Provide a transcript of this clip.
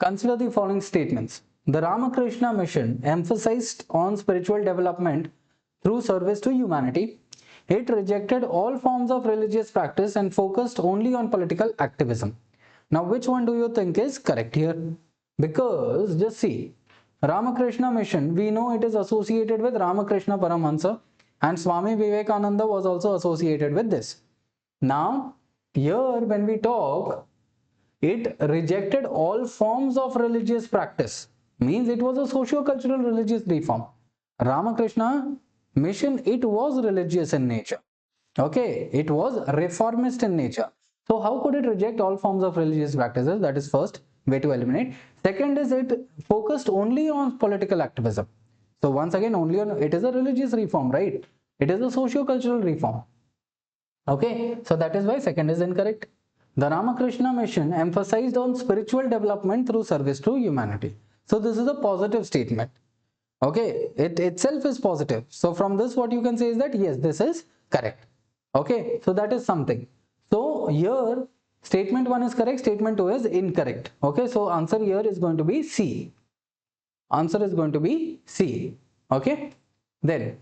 Consider the following statements. The Ramakrishna Mission emphasized on spiritual development through service to humanity. It rejected all forms of religious practice and focused only on political activism. Now, which one do you think is correct here? Because just see, Ramakrishna Mission, we know it is associated with Ramakrishna Paramahamsa, and Swami Vivekananda was also associated with this. Now, here when we talk, it rejected all forms of religious practice, means it was a socio-cultural religious reform. Ramakrishna Mission, it was religious in nature. Okay, it was reformist in nature. So how could it reject all forms of religious practices? That is first way to eliminate. Second is it focused only on political activism. So once again, only on, it is a religious reform, right? It is a socio-cultural reform. Okay, so that is why second is incorrect. The Ramakrishna Mission emphasized on spiritual development through service to humanity. So this is a positive statement. Okay, it itself is positive. So from this, what you can say is that yes, this is correct. Okay, so that is something. So here statement 1 is correct, statement 2 is incorrect. Okay, so answer here is going to be C. Answer is going to be C. Okay, then